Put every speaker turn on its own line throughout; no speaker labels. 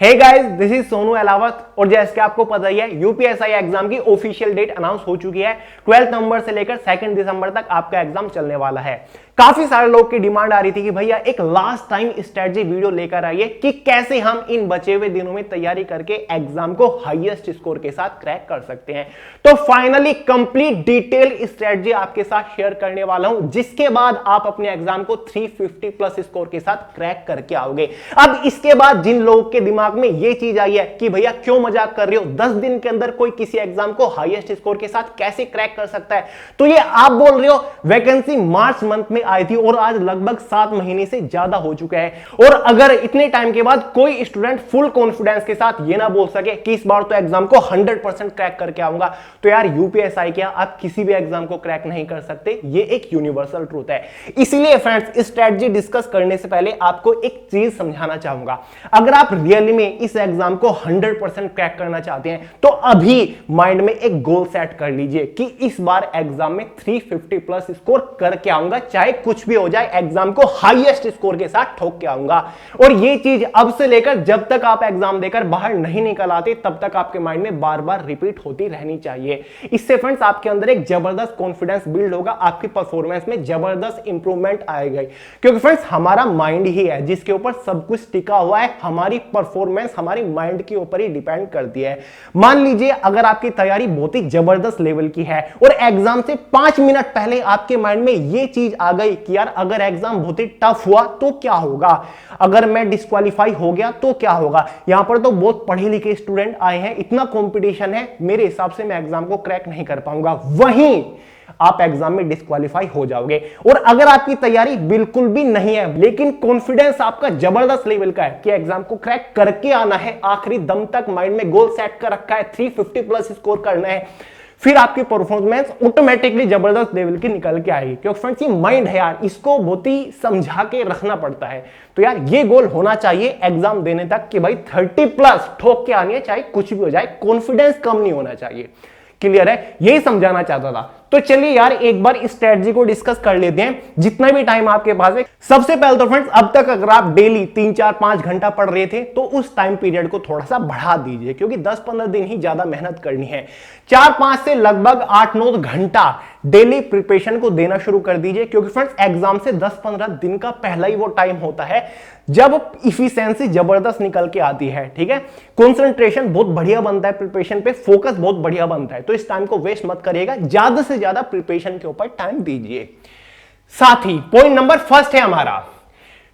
Hey guys, this is Sonu Alawat. और जैसे कि आपको पता ही है, यूपीएसआई एग्जाम की ऑफिशियल डेट अनाउंस हो चुकी है। 12 नवंबर से लेकर 2 दिसंबर तक आपका एग्जाम चलने वाला है। काफी सारे लोग की डिमांड आ रही थी कि भैया एक लास्ट टाइम स्ट्रेटजी वीडियो लेकर आइए कि कैसे हम इन बचे हुए दिनों में तैयारी करके एग्जाम को हाईएस्ट स्कोर के साथ क्रैक कर सकते हैं। तो फाइनली कंप्लीट डिटेल स्ट्रेटजी आपके साथ शेयर करने वाला हूं, जिसके बाद आप अपने एग्जाम को 350 प्लस स्कोर के साथ क्रैक करके आओगे। अब इसके बाद जिन लोगों के दिमाग में यह चीज आई है कि भैया क्यों मजाक कर रहे हो, 10 दिन के अंदर कोई किसी एग्जाम को हाईएस्ट स्कोर के साथ कैसे क्रैक कर सकता है, तो ये आप बोल रहे हो वैकेंसी मार्च मंथ में आई थी और आज लगभग 7 महीने से ज्यादा हो चुका है। और अगर इतने टाइम के बाद कोई स्टूडेंट फुल कॉन्फिडेंस के साथ ये ना बोल सके कि इस बार तो एग्जाम को 100% क्रैक करके आऊंगा, तो यार यूपीएसआई क्या, आप किसी भी एग्जाम को क्रैक नहीं कर सकते। ये एक यूनिवर्सल ट्रूथ है। इसलिए फ्रेंड्स, स्ट्रेटजी डिस्कस करने से पहले आपको एक चीज समझाना चाहूंगा। अगर आप रियली में इस एग्जाम को 100% क्रैक करना चाहते हैं तो अभी माइंड में एक गोल सेट कर लीजिए कि इस बार एग्जाम में 350 प्लस स्कोर करके आऊंगा, चाहे कुछ भी हो जाए, एग्जाम को हाईएस्ट स्कोर के साथ ठोक के आऊंगा। और ये चीज अब से लेकर जब तक आप एग्जाम देकर बाहर नहीं निकल आते तब तक आपके माइंड में बार बार रिपीट होती रहनी चाहिए। इससे फ्रेंड्स आपके अंदर एक जबरदस्त कॉन्फिडेंस बिल्ड होगा, आपकी परफॉर्मेंस में जबरदस्त इंप्रूवमेंट आएगी। क्योंकि फ्रेंड्स हमारा माइंड ही है जिसके ऊपर सब कुछ टिका हुआ है। हमारी परफॉर्मेंस हमारी माइंड के ऊपर ही डिपेंड करती है। मान लीजिए अगर आपकी तैयारी बहुत ही जबरदस्त लेवल की है और एग्जाम से 5 मिनट पहले आपके माइंड में यह चीज आ गई कि यार अगर एग्जाम बहुत ही टफ हुआ तो क्या होगा, अगर मैं डिस्क्वालीफाई हो गया तो क्या होगा, यहां पर तो बहुत पढ़े लिखे स्टूडेंट आए हैं, इतना कंपटीशन है, मेरे हिसाब से मैं एग्जाम को क्रैक नहीं कर पाऊंगा, वहीं आप एग्जाम में डिस्क्वालीफाई हो जाओगे। और अगर आपकी तैयारी बिल्कुल भी नहीं है लेकिन कॉन्फिडेंस आपका जबरदस्त लेवल का है कि एग्जाम को क्रैक करके आना है, आखिरी दम तक माइंड में गोल सेट कर रखा है, 350 प्लस स्कोर करना है, फिर आपकी परफॉर्मेंस ऑटोमेटिकली जबरदस्त लेवल की निकल के आएगी। क्योंकि फ्रेंड्स ये माइंड है यार, इसको बहुत ही समझा के रखना पड़ता है। तो यार ये गोल होना चाहिए एग्जाम देने तक कि भाई 30 प्लस ठोक के आनी है, चाहे कुछ भी हो जाए, कॉन्फिडेंस कम नहीं होना चाहिए। क्लियर है, यही समझाना चाहता था। तो चलिए यार एक बार इस स्ट्रेटजी को डिस्कस कर लेते हैं, जितना भी टाइम आपके पास है। सबसे पहले तो फ्रेंड्स, अब तक अगर आप डेली 3, 4, 5 घंटा पढ़ रहे थे तो उस टाइम पीरियड को थोड़ा सा बढ़ा दीजिए, क्योंकि 10-15 दिन ही ज्यादा मेहनत करनी है। 4-5 से लगभग 8-9 घंटा डेली प्रिपरेशन को देना शुरू कर दीजिए, क्योंकि फ्रेंड्स एग्जाम से 10-15 दिन का पहला ही वो टाइम होता है जब इफिशिएंसी जबरदस्त निकल के आती है। ठीक है, कंसंट्रेशन बहुत बढ़िया बनता है प्रिपरेशन पे, फोकस बहुत बढ़िया बनता है। तो इस टाइम को वेस्ट मत करिएगा, ज्यादा से ज्यादा प्रिपरेशन के ऊपर टाइम दीजिए। साथ ही पॉइंट नंबर फर्स्ट है हमारा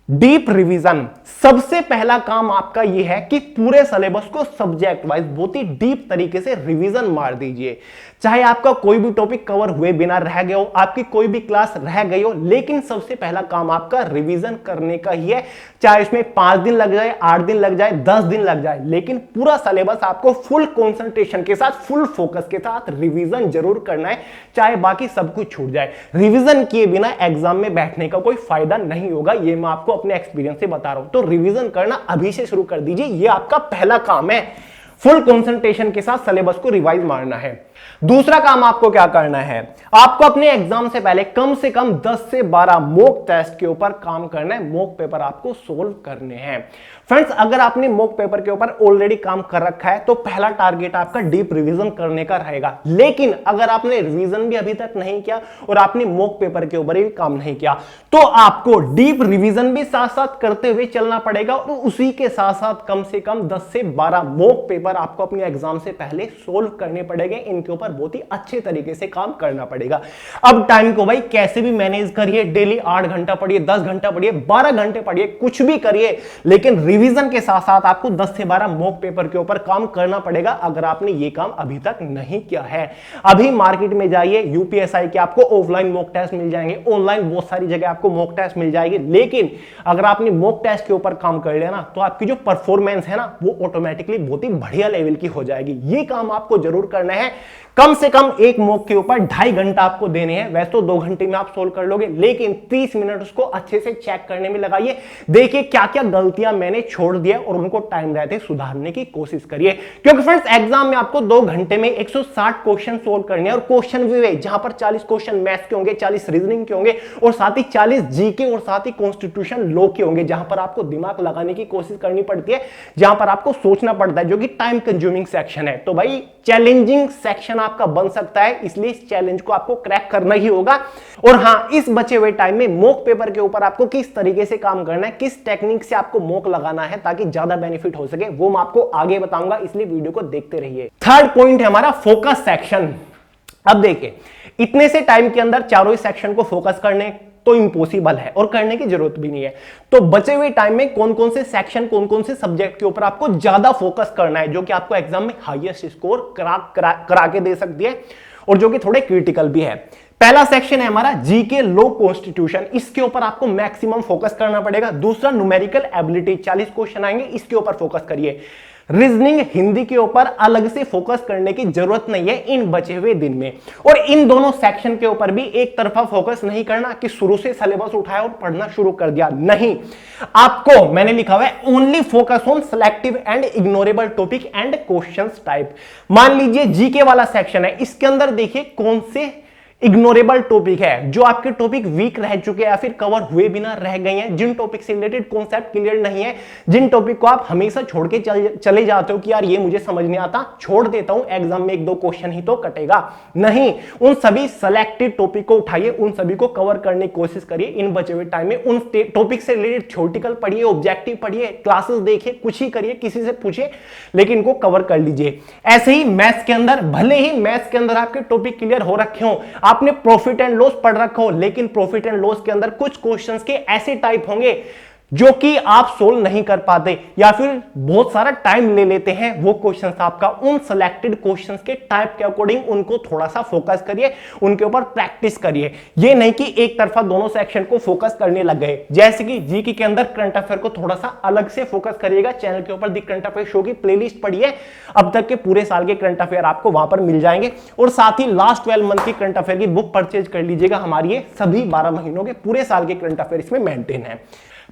डीप रिवीजन। सबसे पहला काम आपका यह है कि पूरे सिलेबस को सब्जेक्ट वाइज बहुत ही डीप तरीके से रिवीजन मार दीजिए। चाहे आपका कोई भी टॉपिक कवर हुए बिना रह गया हो, आपकी कोई भी क्लास रह गई हो, लेकिन सबसे पहला काम आपका रिवीजन करने का ही है। चाहे इसमें 5 दिन लग जाए, 8 दिन लग जाए, 10 दिन लग जाए, लेकिन पूरा सिलेबस आपको फुल कंसंट्रेशन के साथ, फुल फोकस के साथ रिवीजन जरूर करना है, चाहे बाकी सब कुछ छूट जाए। रिवीजन किए बिना एग्जाम में बैठने का कोई फायदा नहीं होगा, ये मैं आपको अपने एक्सपीरियंस से बता रहा हूं। तो रिवीजन करना अभी से शुरू कर दीजिए, ये आपका पहला काम है। फुल कंसंट्रेशन के साथ सिलेबस को रिवाइज मारना है। दूसरा काम आपको क्या करना है, आपको अपने एग्जाम से पहले कम से कम 10 से 12 मॉक टेस्ट के ऊपर काम करना है। मॉक पेपर आपको सोल्व करने हैं। फ्रेंड्स अगर आपने मॉक पेपर के ऊपर ऑलरेडी काम कर रखा है तो पहला टारगेट आपका डीप रिवीजन करने का रहेगा। लेकिन अगर आपने रिवीजन भी अभी तक नहीं किया और आपने मॉक पेपर के ऊपर भी काम नहीं किया, तो आपको डीप रिवीजन भी साथ साथ करते हुए चलना पड़ेगा और उसी के साथ साथ कम से कम 10 से 12 मॉक पेपर आपको अपने एग्जाम से पहले सोल्व करने पड़ेंगे। इनके ऊपर बहुत ही अच्छे तरीके से काम करना पड़ेगा। अब टाइम को भाई कैसे भी मैनेज करिए, डेली 8 घंटा पढ़िए, 10 घंटा पढ़िए, 12 घंटे पढ़िए, कुछ भी करिए, लेकिन रिवीजन के साथ साथ आपको 10 से 12 मॉक पेपर के ऊपर काम करना पड़ेगा। अगर आपने ये काम अभी तक नहीं किया है, अभी मार्केट में जाइए, यूपीएसआई के आपको ऑफलाइन मॉक टेस्ट मिल जाएंगे, ऑनलाइन बहुत सारी जगह आपको मॉक टेस्ट मिल जाएगी। लेकिन अगर आपने मॉक टेस्ट के ऊपर काम कर लिया ना, तो आपकी जो परफॉर्मेंस है ना, वो ऑटोमेटिकली बहुत ही बढ़िया लेवल की हो जाएगी। ये काम आपको जरूर करना है। कम से कम एक मॉक के ऊपर 2.5 घंटा आपको देने हैं। वैसे तो 2 घंटे में आप सोल्व कर लोगे, लेकिन 30 मिनट उसको अच्छे से चेक करने में लगाइए। देखिए क्या क्या गलतियां मैंने छोड़ दिया और उनको टाइम रहते सुधारने की कोशिश करिए, क्योंकि फ्रेंड्स एग्जाम में आपको 2 घंटे में 160 क्वेश्चन सोल्व करने हैं। और क्वेश्चन भी वे जहां पर 40 क्वेश्चन मैथ्स के होंगे, 40 रीजनिंग के होंगे और साथ ही 40 जीके और साथ ही कॉन्स्टिट्यूशन लॉ के होंगे, जहां पर आपको दिमाग लगाने की कोशिश करनी पड़ती है, जहां पर आपको सोचना पड़ता है, जो कि टाइम कंज्यूमिंग सेक्शन है। तो भाई चैलेंजिंग सेक्शन आपका बन सकता है, इसलिए इस चैलेंज को आपको क्रैक करना ही होगा। और हां, इस बचे हुए टाइम में मॉक पेपर के ऊपर आपको किस तरीके से काम करना है, किस टेक्निक से आपको मॉक लगाना है ताकि ज्यादा बेनिफिट हो सके, वो मैं आपको आगे बताऊंगा, इसलिए वीडियो को देखते रहिए। थर्ड पॉइंट है हमारा फोकस सेक्शन। अब देखिए, इतने से टाइम के अंदर चारों ही सेक्शन को फोकस करने तो इम्पॉसिबल है और करने की जरूरत भी नहीं है। तो बचे हुए टाइम में कौन कौन से सेक्शन, कौन कौन से सब्जेक्ट के ऊपर आपको ज्यादा फोकस करना है, जो कि आपको एग्जाम में हाईएस्ट स्कोर करा के दे सकती है और जो कि थोड़े क्रिटिकल भी है। पहला सेक्शन है हमारा जीके लॉ कॉन्स्टिट्यूशन, इसके ऊपर आपको मैक्सिमम फोकस करना पड़ेगा। दूसरा न्यूमेरिकल एबिलिटी, 40 क्वेश्चन आएंगे, इसके ऊपर फोकस करिए। रीजनिंग हिंदी के ऊपर अलग से फोकस करने की जरूरत नहीं है इन बचे हुए दिन में। और इन दोनों सेक्शन के ऊपर भी एक तरफा फोकस नहीं करना कि शुरू से सिलेबस उठाया और पढ़ना शुरू कर दिया, नहीं। आपको मैंने लिखा हुआ है only focus on selective and ignorable topic and questions type. मान लीजिए जीके वाला सेक्शन है, इसके अंदर देखिए कौन से इग्नोरेबल टॉपिक है, जो आपके टॉपिक वीक रह चुके हैं या फिर कवर हुए बिना रह गए हैं, जिन टॉपिक से रिलेटेड कॉन्सेप्ट क्लियर नहीं है, जिन टॉपिक को आप हमेशा छोड़ के चले जाते हो कि यार ये मुझे समझ नहीं आता, छोड़ देता हूं, एग्जाम में 1-2 क्वेश्चन ही तो कटेगा। नहीं, उन सभी सेलेक्टेड टॉपिक को उठाइए, उन सभी को कवर करने की कोशिश करिए इन बचे हुए टाइम में। उन टॉपिक से रिलेटेड थ्योरेटिकल पढ़िए, ऑब्जेक्टिव पढ़िए, क्लासेस देखिए, कुछ ही करिए, किसी से पूछिए, लेकिन इनको कवर कर लीजिए। ऐसे ही मैथ्स के अंदर, भले ही मैथ्स के अंदर आपके टॉपिक क्लियर हो रखे हो, आपने प्रॉफिट एंड लॉस पढ़ रखा हो, लेकिन प्रॉफिट एंड लॉस के अंदर कुछ क्वेश्चंस के ऐसे टाइप होंगे जो कि आप सोल्व नहीं कर पाते या फिर बहुत सारा टाइम ले लेते हैं वो क्वेश्चंस आपका। उन सिलेक्टेड क्वेश्चंस के टाइप के अकॉर्डिंग उनको थोड़ा सा फोकस करिए, उनके ऊपर प्रैक्टिस करिए। ये नहीं कि एक तरफा दोनों सेक्शन को फोकस करने लग गए। जैसे कि जीके के अंदर करंट अफेयर को थोड़ा सा अलग से फोकस करिएगा। चैनल के ऊपर दी करंट अफेयर शो की प्लेलिस्ट पढ़िए, अब तक के पूरे साल के करंट अफेयर आपको वहां पर मिल जाएंगे। और साथ ही लास्ट 12 मंथ की करंट अफेयर की बुक परचेज कर लीजिएगा। हमारी ये सभी 12 महीनों के पूरे साल के करंट अफेयर इसमें मेंटेन है।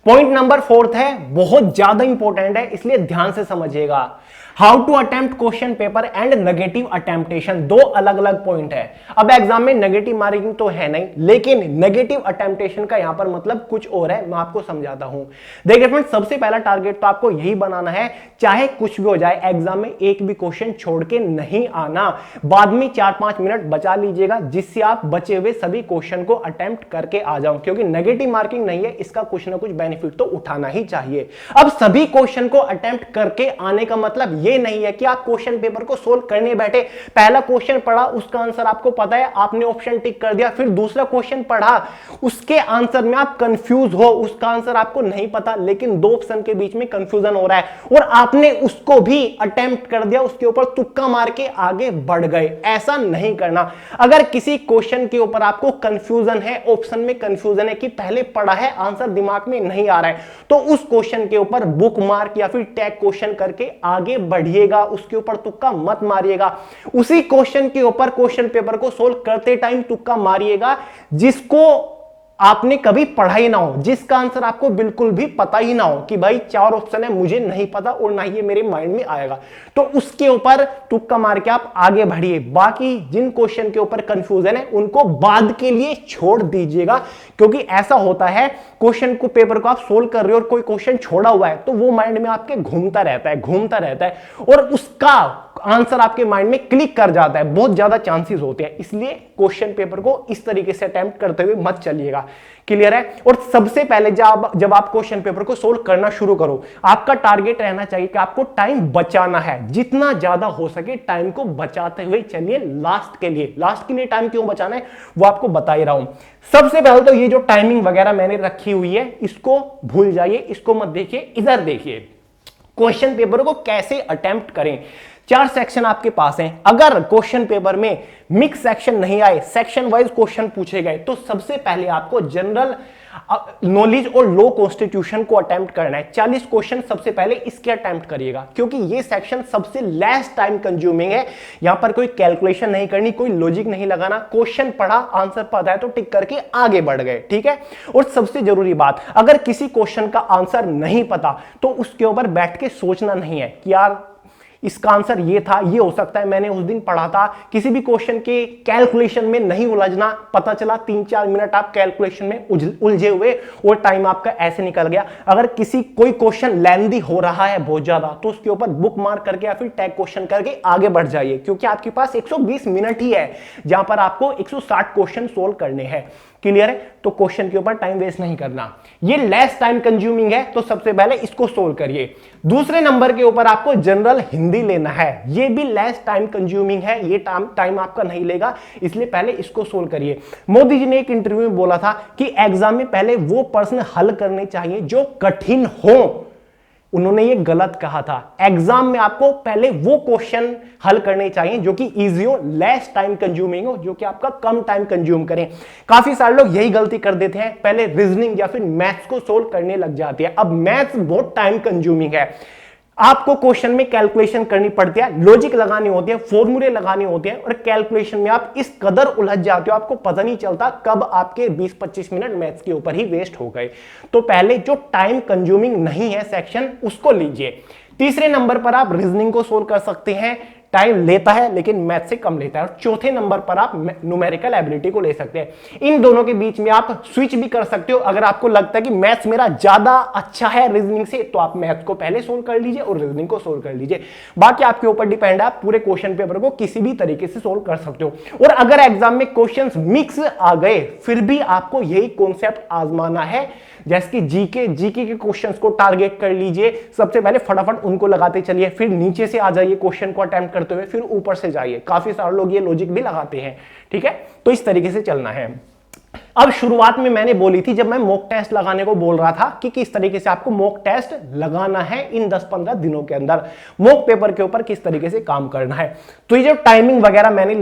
पॉइंट नंबर 4 है, बहुत ज्यादा इंपॉर्टेंट है, इसलिए ध्यान से समझिएगा। How to attempt question paper and negative attemptation, 2 अलग अलग पॉइंट है। अब एग्जाम में नेगेटिव मार्किंग तो है नहीं, लेकिन नेगेटिव अटेम्प्टेशन का यहां पर मतलब कुछ और है, मैं आपको समझाता हूं। देखिए फ्रेंड्स, सबसे पहला टारगेट तो आपको यही बनाना है, चाहे कुछ भी हो जाए, एग्जाम में एक भी क्वेश्चन छोड़ के नहीं आना। बाद में 4-5 मिनट बचा लीजिएगा, जिससे आप बचे हुए सभी क्वेश्चन को अटेम्प्ट करके आ जाओ, क्योंकि नेगेटिव मार्किंग नहीं है, इसका कुछ ना कुछ बेनिफिट तो उठाना ही चाहिए। अब सभी क्वेश्चन को अटेम्प्ट करके आने का मतलब ये नहीं है कि आप क्वेश्चन पेपर को सोल्व करने बैठे, पहला क्वेश्चन पढ़ा, उसका आंसर आपको पता है, आपने ऑप्शन टिक कर दिया, फिर दूसरा क्वेश्चन पढ़ा, उसके आंसर में आप कंफ्यूज हो, उसका आंसर आपको नहीं पता, लेकिन 2 ऑप्शन के बीच में कंफ्यूजन हो रहा है और आपने उसको भी अटेम्प्ट कर दिया, उसके ऊपर तुक्का मार के आगे बढ़ गए। ऐसा नहीं करना। अगर किसी क्वेश्चन के ऊपर आपको कंफ्यूजन है, ऑप्शन में कंफ्यूजन है कि पहले पढ़ा है, आंसर दिमाग में नहीं आ रहा है, तो उस क्वेश्चन के ऊपर बुक मार्क या फिर टैग क्वेश्चन करके आगे बढ़िएगा, उसके ऊपर तुक्का मत मारिएगा। उसी क्वेश्चन के ऊपर क्वेश्चन पेपर को सोल्व करते टाइम तुक्का मारिएगा जिसको आपने कभी पढ़ा ही ना हो, जिसका आंसर आपको बिल्कुल भी पता ही ना हो कि भाई 4 ऑप्शन है, मुझे नहीं पता और ना ही ये मेरे माइंड में आएगा, तो उसके ऊपर तुक्का मार के आप आगे बढ़िए। बाकी जिन क्वेश्चन के ऊपर कंफ्यूजन है उनको बाद के लिए छोड़ दीजिएगा, क्योंकि ऐसा होता है क्वेश्चन को पेपर को आप सोल्व कर रहे हो और कोई क्वेश्चन छोड़ा हुआ है तो वो माइंड में आपके घूमता रहता है और उसका आंसर आपके माइंड में क्लिक कर जाता है, बहुत ज्यादा चांसेस होते हैं। इसलिए क्वेश्चन पेपर को इस तरीके से अटेम्प्ट करते हुए मत चलिएगा। क्लियर है? और सबसे पहले जब आप क्वेश्चन पेपर को सोल्व करना शुरू करो, आपका टारगेट रहना चाहिए कि आपको टाइम बचाना है, जितना ज्यादा हो सके टाइम को बचाते हुए चलिए लास्ट के लिए। लास्ट के लिए टाइम क्यों बचाना है वो आपको बता ही रहा हूं। सबसे पहले तो ये जो टाइमिंग वगैरह मैंने रखी हुई है इसको भूल जाइए, इसको मत देखिए, इधर देखिए क्वेश्चन पेपर को कैसे अटेम्प्ट करें। 4 सेक्शन आपके पास हैं। अगर क्वेश्चन पेपर में मिक्स सेक्शन नहीं आए, सेक्शन वाइज क्वेश्चन पूछे गए, तो सबसे पहले आपको जनरल नॉलेज और लॉ कॉन्स्टिट्यूशन को अटेम्प्ट करना है। 40 क्वेश्चन सबसे पहले इसके अटेम्प्ट करिएगा, क्योंकि ये सेक्शन सबसे लेस टाइम कंज्यूमिंग है। यहां पर कोई कैलकुलेशन नहीं करनी, कोई लॉजिक नहीं लगाना, क्वेश्चन पढ़ा, आंसर पता है तो टिक करके आगे बढ़ गए, ठीक है। और सबसे जरूरी बात, अगर किसी क्वेश्चन का आंसर नहीं पता तो उसके ऊपर बैठ के सोचना नहीं है कि यार इसका आंसर ये था, ये हो सकता है, मैंने उस दिन पढ़ा था। किसी भी क्वेश्चन के कैलकुलेशन में नहीं उलझना। पता चला 3-4 मिनट आप कैलकुलेशन में उलझे हुए और टाइम आपका ऐसे निकल गया। अगर कोई क्वेश्चन लेंथी हो रहा है बहुत ज्यादा, तो उसके ऊपर बुक मार्क करके या फिर टैग क्वेश्चन करके आगे बढ़ जाइए, क्योंकि आपके पास 120 मिनट ही है जहां पर आपको 160 क्वेश्चन सोल्व करने हैं। क्लियर है? तो क्वेश्चन के ऊपर टाइम वेस्ट नहीं करना। ये लेस टाइम कंज्यूमिंग है, तो सबसे पहले इसको सोल्व करिए। दूसरे नंबर के ऊपर आपको जनरल हिंदी लेना है। ये भी लेस टाइम कंज्यूमिंग है, ये टाइम आपका नहीं लेगा, इसलिए पहले इसको सोल्व करिए। मोदी जी ने एक इंटरव्यू में बोला था कि एग्जाम में पहले वो प्रश्न हल करने चाहिए जो कठिन हो। उन्होंने ये गलत कहा था। एग्जाम में आपको पहले वो क्वेश्चन हल करने चाहिए जो कि इजी हो, लेस टाइम कंज्यूमिंग हो, जो कि आपका कम टाइम कंज्यूम करें। काफी सारे लोग यही गलती कर देते हैं, पहले रीजनिंग या फिर मैथ्स को सोल्व करने लग जाते हैं। अब मैथ्स बहुत टाइम कंज्यूमिंग है, आपको क्वेश्चन में कैलकुलेशन करनी पड़ती है, लॉजिक लगानी होती है, फॉर्मूले लगाने होते हैं, और कैलकुलेशन में आप इस कदर उलझ जाते हो, आपको पता नहीं चलता कब आपके 20-25 मिनट मैथ्स के ऊपर ही वेस्ट हो गए। तो पहले जो टाइम कंज्यूमिंग नहीं है सेक्शन, उसको लीजिए। तीसरे नंबर पर आप रीजनिंग को सोल्व कर सकते हैं, टाइम लेता है लेकिन मैथ से कम लेता है। और चौथे नंबर पर आप न्यूमेरिकल एबिलिटी को ले सकते हैं। इन दोनों के बीच में आप स्विच भी कर सकते हो। अगर आपको लगता है कि मैथ्स मेरा ज्यादा अच्छा है रीजनिंग से, तो आप मैथ्स को पहले सोल्व कर लीजिए और रीजनिंग को सोल्व कर लीजिए। बाकी आपके ऊपर डिपेंड है, आप पूरे क्वेश्चन पेपर को किसी भी तरीके से सोल्व कर सकते हो। और अगर एग्जाम में क्वेश्चन मिक्स आ गए, फिर भी आपको यही कॉन्सेप्ट आजमाना है, जैसे कि जीके के क्वेश्चंस को टारगेट कर लीजिए। सबसे पहले फटाफट उनको लगाते चलिए, फिर नीचे से आ जाइए क्वेश्चन को अटेम्प्ट करते हुए, फिर ऊपर से जाइए। काफी सारे लोग ये लॉजिक भी लगाते हैं, ठीक है। तो इस तरीके से चलना है। अब शुरुआत में मैंने बोली थी, जब मैं मॉक टेस्ट लगाने को बोल रहा था, कि किस तरीके से आपको मॉक टेस्ट लगाना है इन 10-15 दिनों के अंदर, मॉक पेपर के ऊपर किस तरीके से काम करना है। तो ये जो टाइमिंग वगैरह मैंने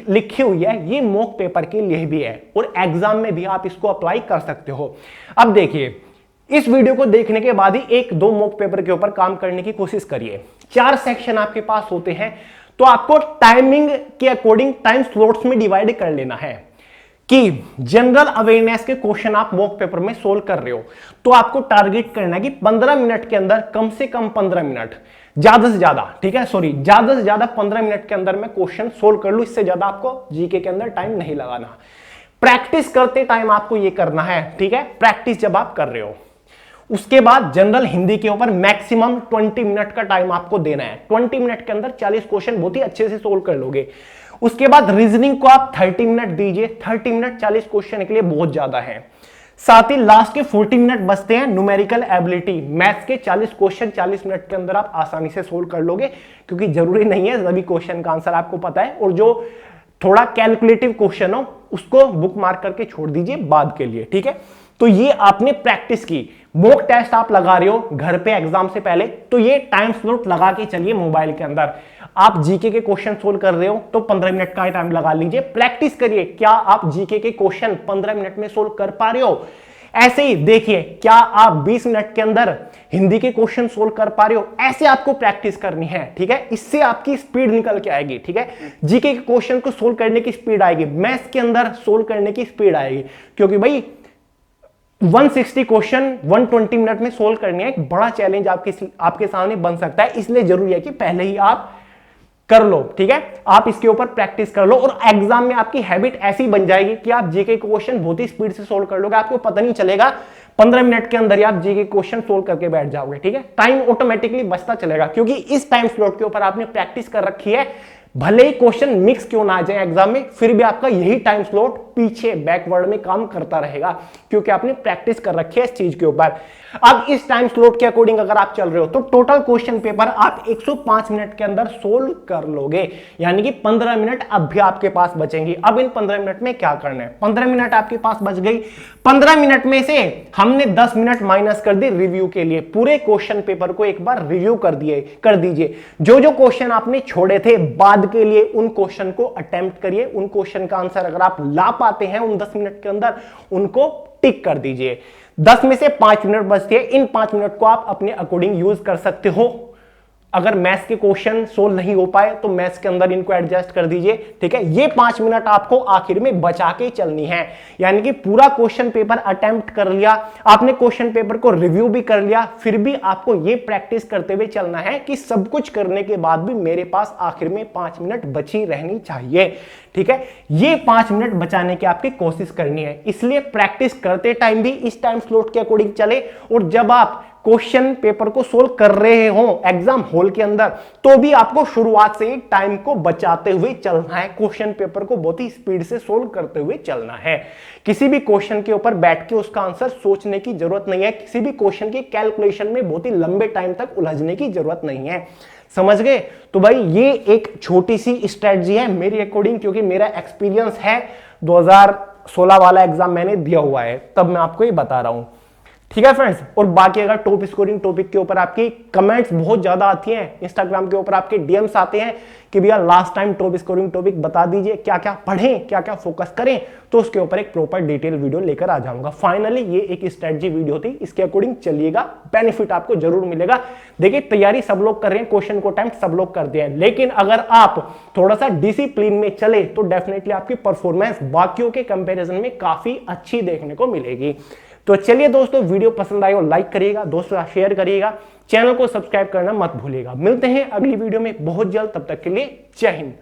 लिखी हुई है, ये मॉक पेपर के लिए भी है और एग्जाम में भी आप इसको अप्लाई कर सकते हो। अब देखिए, इस वीडियो को देखने के बाद ही 1-2 मॉक पेपर के ऊपर काम करने की कोशिश करिए। 4 सेक्शन आपके पास होते हैं, तो आपको टाइमिंग के अकॉर्डिंग टाइम स्लॉट्स में डिवाइड कर लेना है। कि जनरल अवेयरनेस के क्वेश्चन आप मॉक पेपर में सोल्व कर रहे हो, तो आपको टारगेट करना है कि 15 मिनट के अंदर, कम से कम 15 मिनट, ज्यादा से ज्यादा, ठीक है, सॉरी, ज्यादा से ज्यादा 15 मिनट के अंदर मैं क्वेश्चन सोल्व कर लूं। इससे ज्यादा आपको जीके के अंदर टाइम नहीं लगाना। प्रैक्टिस करते टाइम आपको ये करना है, ठीक है, प्रैक्टिस जब आप कर रहे हो। उसके बाद जनरल हिंदी के ऊपर मैक्सिमम 20 मिनट का टाइम आपको देना है। 20 मिनट के अंदर 40 क्वेश्चन बहुत ही अच्छे से सोल्व कर लोगे। उसके बाद रीजनिंग को आप 30 मिनट दीजिए। 30 मिनट 40 क्वेश्चन के लिए बहुत ज्यादा है। साथ ही लास्ट के 40 मिनट बचते हैं न्यूमेरिकल एबिलिटी, मैथ्स के 40 क्वेश्चन 40 मिनट के अंदर आप आसानी से सोल्व कर लोगे, क्योंकि जरूरी नहीं है सभी क्वेश्चन का आंसर आपको पता है। और जो थोड़ा कैलकुलेटिव क्वेश्चन हो, उसको बुक मार्क करके छोड़ दीजिए बाद के लिए, ठीक है। तो ये आपने प्रैक्टिस की। मॉक टेस्ट आप लगा रहे हो घर पे एग्जाम से पहले, तो ये टाइम स्लॉट लगा के चलिए मोबाइल के अंदर। आप जीके के क्वेश्चन सोल्व कर रहे हो तो 15 मिनट का टाइम लगा लीजिए, प्रैक्टिस करिए। क्या आप जीके के क्वेश्चन 15 मिनट में सोल्व कर पा रहे हो? ऐसे ही देखिए, क्या आप 20 मिनट के अंदर हिंदी के क्वेश्चन सोल्व कर पा रहे हो? ऐसे आपको प्रैक्टिस करनी है, ठीक है। इससे आपकी स्पीड निकल के आएगी, ठीक है। जीके के क्वेश्चन को सोल्व करने की स्पीड आएगी, मैथ्स के अंदर सोल्व करने की स्पीड आएगी, क्योंकि भाई 160 क्वेश्चन 120 मिनट में सोल्व करनी है। एक बड़ा चैलेंज आपके सामने बन सकता है, इसलिए जरूरी है कि पहले ही आप कर लो, ठीक है। आप इसके ऊपर प्रैक्टिस कर लो और एग्जाम में आपकी हैबिट ऐसी बन जाएगी कि आप जीके क्वेश्चन बहुत ही स्पीड से सोल्व कर लोगे। आपको पता नहीं चलेगा, 15 मिनट के अंदर ही आप जीके क्वेश्चन सोल्व करके बैठ जाओगे, ठीक है। टाइम ऑटोमेटिकली बचता चलेगा, क्योंकि इस टाइम स्लॉट के ऊपर आपने प्रैक्टिस कर रखी है। भले ही क्वेश्चन मिक्स क्यों ना आ जाए एग्जाम में, फिर भी आपका यही टाइम स्लॉट पीछे बैकवर्ड में काम करता रहेगा, क्योंकि आपने प्रैक्टिस कर रखी है इस चीज के ऊपर। अब इस टाइम स्लॉट के अकॉर्डिंग अगर आप चल रहे हो, तो टोटल क्वेश्चन पेपर आप 105 मिनट के अंदर सोल्व कर लोगे, यानी कि 15 मिनट अब भी आपके पास बचेंगी। अब इन 15 मिनट में क्या करना है? 15 मिनट आपके पास बच गई। 15 मिनट में से हमने 10 मिनट माइनस कर दी रिव्यू के लिए। पूरे क्वेश्चन पेपर को एक बार रिव्यू कर दीजिए। जो जो क्वेश्चन आपने छोड़े थे बाद के लिए, उन क्वेश्चन को अटेम्प्ट करिए। उन क्वेश्चन का आंसर अगर आप ला पाते हैं उन 10 मिनट के अंदर, उनको टिक कर दीजिए। 10 में से 5 मिनट बचते हैं, इन 5 मिनट को आप अपने अकॉर्डिंग यूज कर सकते हो। अगर मैथ्स के क्वेश्चन सोल्व नहीं हो पाए तो मैथ्स के अंदर इनको एडजस्ट कर दीजिए, ठीक है। ये 5 मिनट आपको आखिर में बचा के चलनी है, यानी कि पूरा क्वेश्चन पेपर अटेम्प्ट कर लिया आपने, क्वेश्चन पेपर को रिव्यू भी कर लिया, फिर भी आपको ये प्रैक्टिस करते हुए चलना है कि सब कुछ करने के बाद भी मेरे पास आखिर में 5 मिनट बची रहनी चाहिए, ठीक है। ये 5 मिनट बचाने की आपकी कोशिश करनी है, इसलिए प्रैक्टिस करते टाइम भी इस टाइम स्लॉट के अकॉर्डिंग चले, और जब आप क्वेश्चन पेपर को सोल्व कर रहे हो एग्जाम हॉल के अंदर तो भी आपको शुरुआत से ही टाइम को बचाते हुए चलना है, क्वेश्चन पेपर को बहुत ही स्पीड से सोल्व करते हुए चलना है। किसी भी क्वेश्चन के ऊपर बैठ के उसका आंसर सोचने की जरूरत नहीं है, किसी भी क्वेश्चन की कैलकुलेशन में बहुत ही लंबे टाइम तक उलझने की जरूरत नहीं है, समझ गए। तो भाई ये एक छोटी सी स्ट्रेटजी है मेरी अकॉर्डिंग, क्योंकि मेरा एक्सपीरियंस है 2016 वाला एग्जाम मैंने दिया हुआ है, तब मैं आपको ये बता रहा हूं, ठीक है फ्रेंड्स। और बाकी अगर टॉप स्कोरिंग टॉपिक के ऊपर आपकी कमेंट्स बहुत ज्यादा आती हैं, इंस्टाग्राम के ऊपर आपके डीएम्स आते हैं कि भैया last time top scoring topic बता दीजिए, क्या क्या पढ़ें क्या क्या फोकस करें, तो उसके ऊपर एक प्रॉपर डिटेल वीडियो लेकर आ जाऊंगा। फाइनली ये एक स्ट्रेटजी वीडियो थी, इसके अकॉर्डिंग चलिएगा, बेनिफिट आपको जरूर मिलेगा। देखिए तैयारी सब लोग कर रहे हैं, क्वेश्चन को अटेम्प्ट सब लोग करते हैं, लेकिन अगर आप थोड़ा सा डिसिप्लिन में चले तो डेफिनेटली आपकी परफॉर्मेंस बाकियों के कंपेरिजन में काफी अच्छी देखने को मिलेगी। तो चलिए दोस्तों, वीडियो पसंद आई हो लाइक करिएगा, दोस्तों शेयर करिएगा, चैनल को सब्सक्राइब करना मत भूलिएगा। मिलते हैं अगली वीडियो में बहुत जल्द, तब तक के लिए जय हिंद।